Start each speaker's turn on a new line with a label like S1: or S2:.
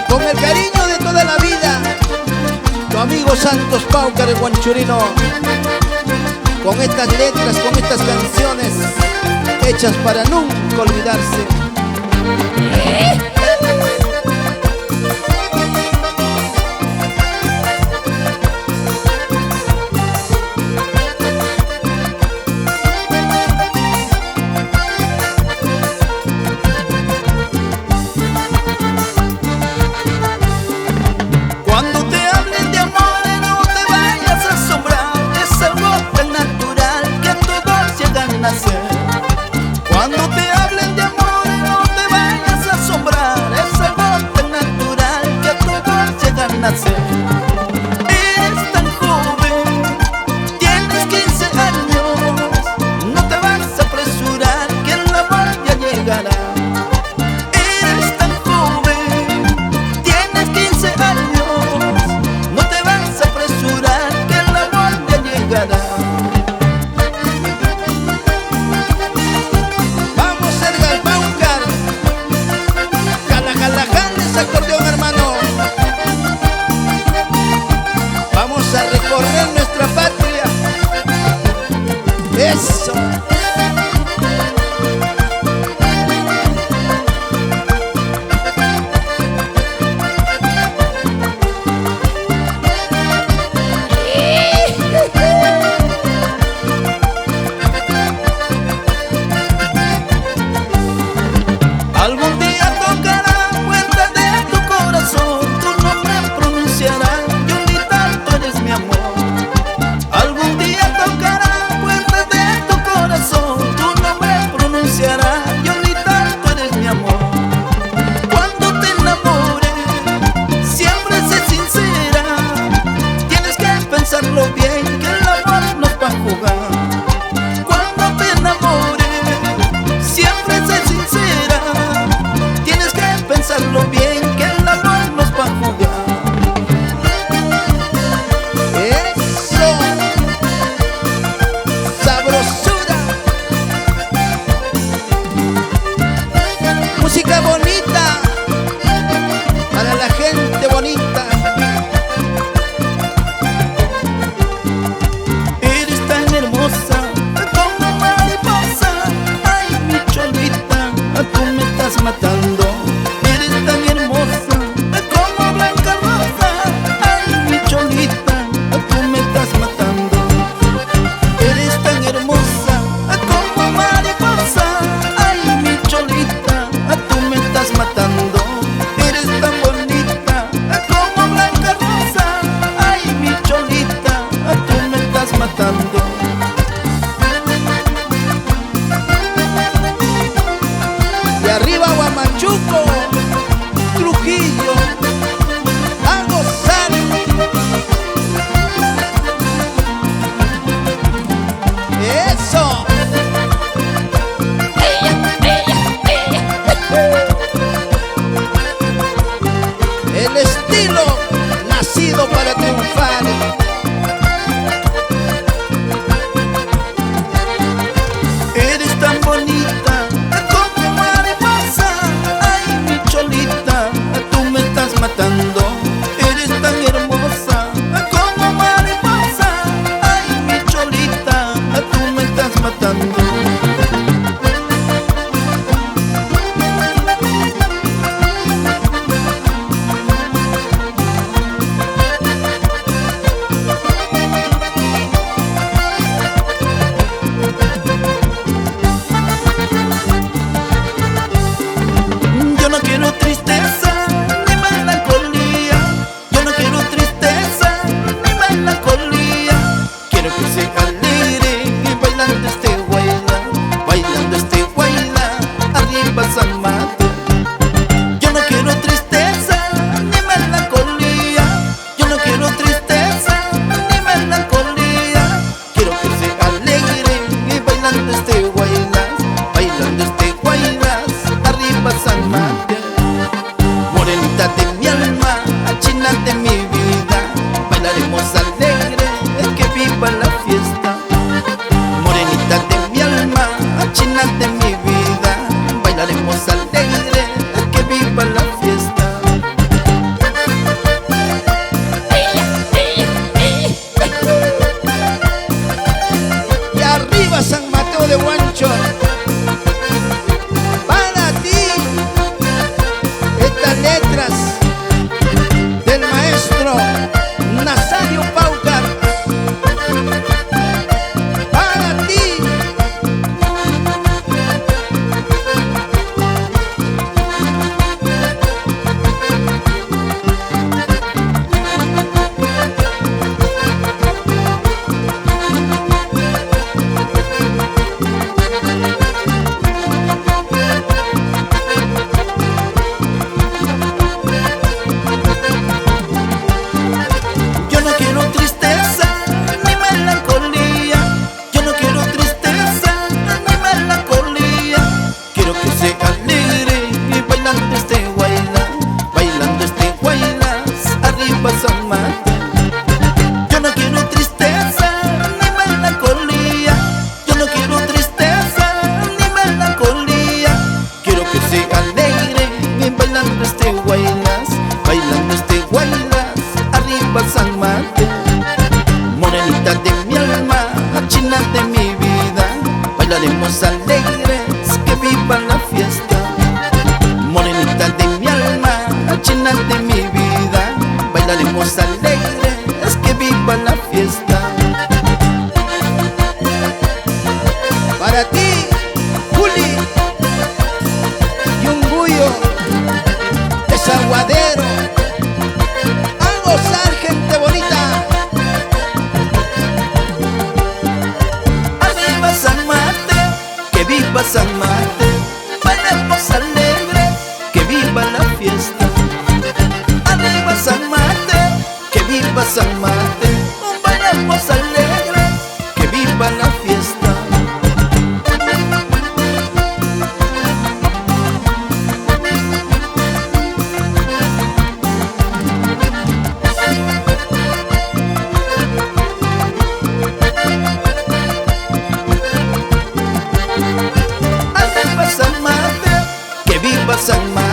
S1: Con el cariño de toda la vida, tu amigo Santos Paucar, el guanchurino, con estas letras, con estas canciones hechas para nunca olvidarse.
S2: Cuando te hablen de amor, no te vayas a asombrar. Es algo tan natural que todos llegan a nacer. Cuando te hablen de amor, no te vayas a asombrar. Es algo tan natural que todos llegan a nacer. Eres tan joven, tienes 15 años. No te vas a apresurar, que el amor ya llegará. Eres tan joven, tienes 15 años. No te vas a apresurar, que el amor ya llegará.
S1: Vamos, Edgar Paucar, jala, jala, jala ese acordeón, hermano. Vamos a recorrer nuestra patria. Eso.
S2: Algún día tocará puerta de tu corazón, tu nombre pronunciará, Yolita, tú eres mi amor. Algún día tocará puerta de tu corazón, tu nombre pronunciará, Yolita, tú eres mi amor. Cuando te enamores, siempre sé sincera, tienes que pensarlo bien, que el amor nos va a jugar. Cuando te enamores, siempre sé sincera, tienes que pensarlo bien, que el amor nos va a jugar.
S1: Eso. Sabrosura. Música bonita para la gente bonita.
S2: Eres tan hermosa como mariposa, ay mi cholita, tú me estás matando. Eres tan hermosa como blanca rosa, ay mi cholita, tú me estás matando. Eres tan hermosa como mariposa, ay mi cholita, tú me estás matando. Eres tan bonita como blanca rosa, ay mi cholita, tú me estás matando.
S1: De arriba Huamachuco, Trujillo, a gozar. Eso. El estilo nacido para triunfar.
S2: Eres tan bonita como mariposa, ay mi cholita. pasan mal.